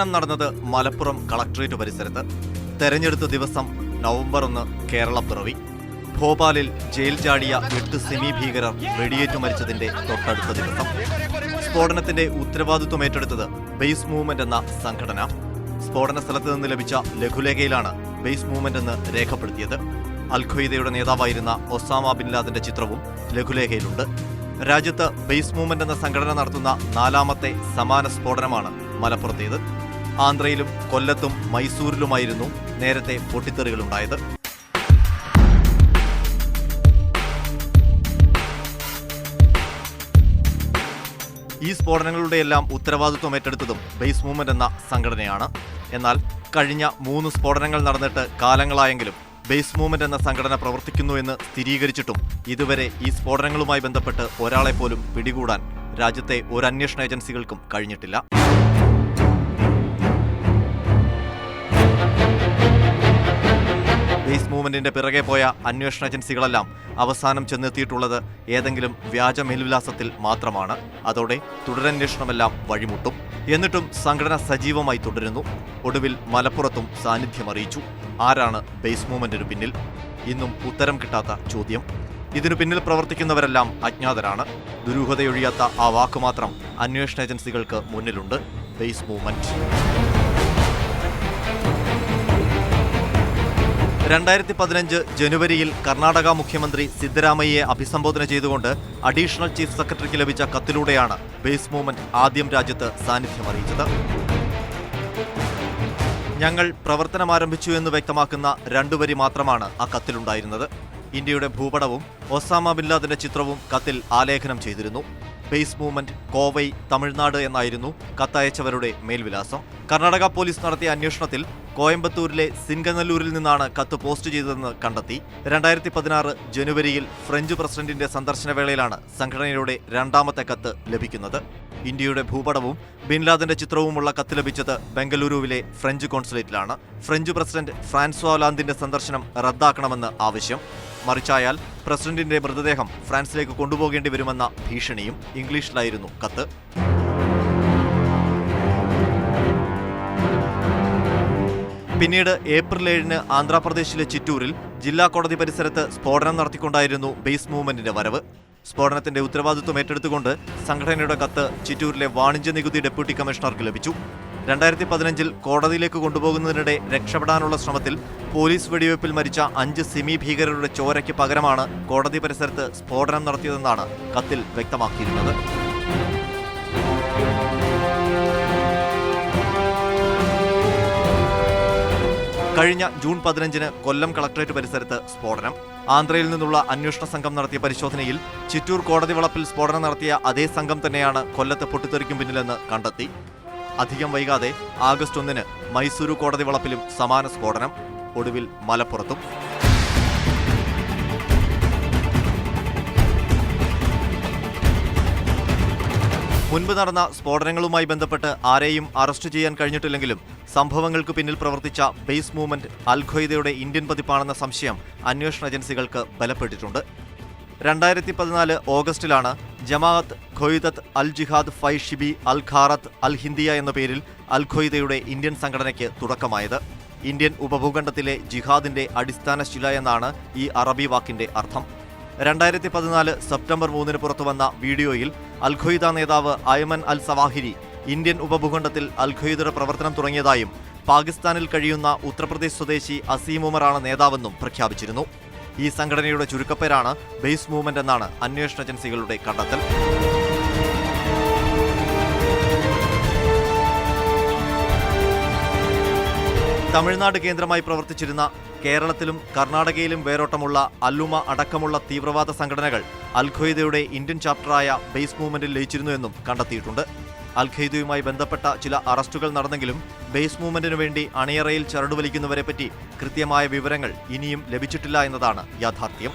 സ്ഫോടനം നടന്നത് മലപ്പുറം കളക്ടറേറ്റ് പരിസരത്ത്. തെരഞ്ഞെടുത്ത ദിവസം നവംബർ 1 കേരളപ്പിറവി. ഭോപ്പാലിൽ ജയിൽ ചാടിയ 8 സെമി ഭീകരർ വെടിയേറ്റു മരിച്ചതിന്റെ തൊട്ടടുത്ത ദിവസം. സ്ഫോടനത്തിന്റെ ഉത്തരവാദിത്വം ഏറ്റെടുത്തത് ബേസ് മൂവ്മെന്റ് എന്ന സംഘടന. സ്ഫോടന സ്ഥലത്ത് നിന്ന് ലഭിച്ച ലഘുലേഖയിലാണ് ബേസ് മൂവ്മെന്റ് എന്ന് രേഖപ്പെടുത്തിയത്. അൽ-ഖ്വയ്ദയുടെ നേതാവായിരുന്ന ഒസാമ ബിൻ ലാദന്റെ ചിത്രവും ലഘുലേഖയിലുണ്ട്. രാജ്യത്ത് ബേസ് മൂവ്മെന്റ് എന്ന സംഘടന നടത്തുന്ന 4ാമത്തെ സമാന സ്ഫോടനമാണ് മലപ്പുറത്തേത്. ആന്ധ്രയിലും കൊല്ലത്തും മൈസൂരിലുമായിരുന്നു നേരത്തെ പൊട്ടിത്തെറികളുണ്ടായത്. ഈ സ്ഫോടനങ്ങളുടെയെല്ലാം ഉത്തരവാദിത്വം ഏറ്റെടുത്തതും ബേസ് മൂവ്മെന്റ് എന്ന സംഘടനയാണ്. എന്നാൽ കഴിഞ്ഞ 3 സ്ഫോടനങ്ങൾ നടന്നിട്ട് കാലങ്ങളായെങ്കിലും ബേസ് മൂവ്മെന്റ് എന്ന സംഘടന പ്രവർത്തിക്കുന്നു എന്ന് സ്ഥിരീകരിച്ചിട്ടും ഇതുവരെ ഈ സ്ഫോടനങ്ങളുമായി ബന്ധപ്പെട്ട് ഒരാളെപ്പോലും പിടികൂടാൻ രാജ്യത്തെ ഒരു അന്വേഷണ ഏജൻസികൾക്കും കഴിഞ്ഞിട്ടില്ല. ബേസ് മൂവ്മെന്റിന്റെ പിറകെ പോയ അന്വേഷണ ഏജൻസികളെല്ലാം അവസാനം ചെന്നെത്തിയിട്ടുള്ളത് ഏതെങ്കിലും വ്യാജ മേൽവിലാസത്തിൽ മാത്രമാണ്. അതോടെ തുടരന്വേഷണമെല്ലാം വഴിമുട്ടും. എന്നിട്ടും സംഘടന സജീവമായി തുടരുന്നു. ഒടുവിൽ മലപ്പുറത്തും സാന്നിധ്യമറിയിച്ചു. ആരാണ് ബേസ് മൂവ്മെന്റിനു പിന്നിൽ? ഇന്നും ഉത്തരം കിട്ടാത്ത ചോദ്യം. ഇതിനു പിന്നിൽ പ്രവർത്തിക്കുന്നവരെല്ലാം അജ്ഞാതരാണ്. ദുരൂഹതയൊഴിയാത്ത ആ വാക്കുമാത്രം അന്വേഷണ ഏജൻസികൾക്ക് മുന്നിലുണ്ട്: ബേസ് മൂവ്മെന്റ്. 2015 ജനുവരിയിൽ കർണാടക മുഖ്യമന്ത്രി സിദ്ധരാമയ്യയെ അഭിസംബോധന ചെയ്തുകൊണ്ട് അഡീഷണൽ ചീഫ് സെക്രട്ടറിക്ക് ലഭിച്ച കത്തിലൂടെയാണ് ബേസ് മൂവ്മെന്റ് ആദ്യം രാജ്യത്ത് സാന്നിധ്യമറിയിച്ചത്. ഞങ്ങൾ പ്രവർത്തനമാരംഭിച്ചു എന്ന് വ്യക്തമാക്കുന്ന 2 വരി മാത്രമാണ് ആ കത്തിലുണ്ടായിരുന്നത്. ഇന്ത്യയുടെ ഭൂപടവും ഒസാമ ബിൻ ലാദന്റെ ചിത്രവും കത്തിൽ ആലേഖനം ചെയ്തിരുന്നു. ബേസ് മൂവ്മെന്റ് കോവൈ, തമിഴ്നാട് എന്നായിരുന്നു കത്തയച്ചവരുടെ മേൽവിലാസം. കർണാടക പോലീസ് നടത്തിയ അന്വേഷണത്തിൽ കോയമ്പത്തൂരിലെ സിൻഗനല്ലൂരിൽ നിന്നാണ് കത്ത് പോസ്റ്റ് ചെയ്തതെന്ന് കണ്ടെത്തി. 2016 ജനുവരിയിൽ ഫ്രഞ്ച് പ്രസിഡന്റിന്റെ സന്ദർശന വേളയിലാണ് സംഘടനയുടെ 2ാമത്തെ കത്ത് ലഭിക്കുന്നത്. ഇന്ത്യയുടെ ഭൂപടവും ബിൻ ലാദന്റെ ചിത്രവുമുള്ള കത്ത് ലഭിച്ചത് ബംഗളൂരുവിലെ ഫ്രഞ്ച് കോൺസുലേറ്റിലാണ്. ഫ്രഞ്ച് പ്രസിഡന്റ് ഫ്രാൻസ്വാ ഒലാന്ദിന്റെ സന്ദർശനം റദ്ദാക്കണമെന്ന് ആവശ്യം. മറിച്ചായാൽ പ്രസിഡന്റിന്റെ മൃതദേഹം ഫ്രാൻസിലേക്ക് കൊണ്ടുപോകേണ്ടി വരുമെന്ന ഭീഷണിയും. ഇംഗ്ലീഷിലായിരുന്നു കത്ത്. പിന്നീട് ഏപ്രിൽ 7 ആന്ധ്രാപ്രദേശിലെ ചിറ്റൂരിൽ ജില്ലാ കോടതി പരിസരത്ത് സ്ഫോടനം നടത്തിക്കൊണ്ടായിരുന്നു ബേസ് മൂവ്മെന്റിന്റെ വരവ്. സ്ഫോടനത്തിന്റെ ഉത്തരവാദിത്വം ഏറ്റെടുത്തുകൊണ്ട് സംഘടനയുടെ കത്ത് ചിറ്റൂരിലെ വാണിജ്യ നികുതി ഡെപ്യൂട്ടി കമ്മീഷണർക്ക് ലഭിച്ചു. 2015 കോടതിയിലേക്ക് കൊണ്ടുപോകുന്നതിനിടെ രക്ഷപ്പെടാനുള്ള ശ്രമത്തിൽ പോലീസ് വെടിവയ്പിൽ മരിച്ച 5 സെമി ഭീകരരുടെ ചോരയ്ക്ക് പകരമാണ് കോടതി പരിസരത്ത് സ്ഫോടനം നടത്തിയതെന്നാണ് കത്തിൽ വ്യക്തമാക്കിയിരുന്നത്. കഴിഞ്ഞ ജൂൺ 15 കൊല്ലം കളക്ടറേറ്റ് പരിസരത്ത് സ്ഫോടനം. ആന്ധ്രയിൽ നിന്നുള്ള അന്വേഷണ സംഘം നടത്തിയ പരിശോധനയിൽ ചിറ്റൂർ കോടതി വളപ്പിൽ സ്ഫോടനം നടത്തിയ അതേ സംഘം തന്നെയാണ് കൊല്ലത്തെ പൊട്ടിത്തെറിക്കും പിന്നിലെന്ന് കണ്ടെത്തി. അധികം വൈകാതെ ആഗസ്റ്റ് 1 മൈസൂരു കോടതി വളപ്പിലും സമാന സ്ഫോടനം. ഒടുവിൽ മലപ്പുറത്തും. മുൻപ് നടന്ന സ്ഫോടനങ്ങളുമായി ബന്ധപ്പെട്ട് ആരെയും അറസ്റ്റ് ചെയ്യാൻ കഴിഞ്ഞിട്ടില്ലെങ്കിലും സംഭവങ്ങൾക്ക് പിന്നിൽ പ്രവർത്തിച്ച ബേസ് മൂവ്മെന്റ് അൽ-ഖ്വയ്ദയുടെ ഇന്ത്യൻ പതിപ്പാണെന്ന സംശയം അന്വേഷണ ഏജൻസികൾക്ക് ബലപ്പെട്ടിട്ടുണ്ട്. 2014 ഓഗസ്റ്റിലാണ് ജമാഅത്ത് ഖ്വയ്ദത്ത് അൽ ജിഹാദ് ഫൈ ഷിബി അൽ ഖാറത്ത് അൽ ഹിന്ദിയ എന്ന പേരിൽ അൽ-ഖ്വയ്ദയുടെ ഇന്ത്യൻ സംഘടനയ്ക്ക് തുടക്കമായത്. ഇന്ത്യൻ ഉപഭൂഖണ്ഡത്തിലെ ജിഹാദിന്റെ അടിസ്ഥാന ശില എന്നാണ് ഈ അറബി വാക്കിന്റെ അർത്ഥം. 2014 സെപ്റ്റംബർ 3 പുറത്തുവന്ന വീഡിയോയിൽ അൽ-ഖ്വയ്ദ നേതാവ് അയ്മൻ അൽ സവാഹിരി ഇന്ത്യൻ ഉപഭൂഖണ്ഡത്തിൽ അൽ-ഖ്വയ്ദയുടെ പ്രവർത്തനം തുടങ്ങിയതായും പാകിസ്ഥാനിൽ കഴിയുന്ന ഉത്തർപ്രദേശ് സ്വദേശി അസീം ഉമറാണ് നേതാവെന്നും പ്രഖ്യാപിച്ചിരുന്നു. ഈ സംഘടനയുടെ ചുരുക്കപ്പേരാണ് ബേസ് മൂവ്മെന്റ് എന്നാണ് അന്വേഷണ ഏജൻസികളുടെ കണ്ടെത്തൽ. തമിഴ്നാട് കേന്ദ്രമായി പ്രവർത്തിച്ചിരുന്ന കേരളത്തിലും കർണാടകയിലും വേരോട്ടമുള്ള അല്ലുമ അടക്കമുള്ള തീവ്രവാദ സംഘടനകൾ അൽ-ഖ്വയ്ദയുടെ ഇന്ത്യൻ ചാപ്റ്ററായ ബേസ് മൂവ്മെന്റിൽ ലയിച്ചിരുന്നു എന്നും കണ്ടെത്തിയിട്ടുണ്ട്. അൽ-ഖ്വയ്ദയുമായി ബന്ധപ്പെട്ട ചില അറസ്റ്റുകൾ നടന്നെങ്കിലും ബേസ് മൂവ്മെന്റിനു വേണ്ടി അണിയറയിൽ ചരടുവലിക്കുന്നവരെപ്പറ്റി കൃത്യമായ വിവരങ്ങൾ ഇനിയും ലഭിച്ചിട്ടില്ല എന്നതാണ് യാഥാർത്ഥ്യം.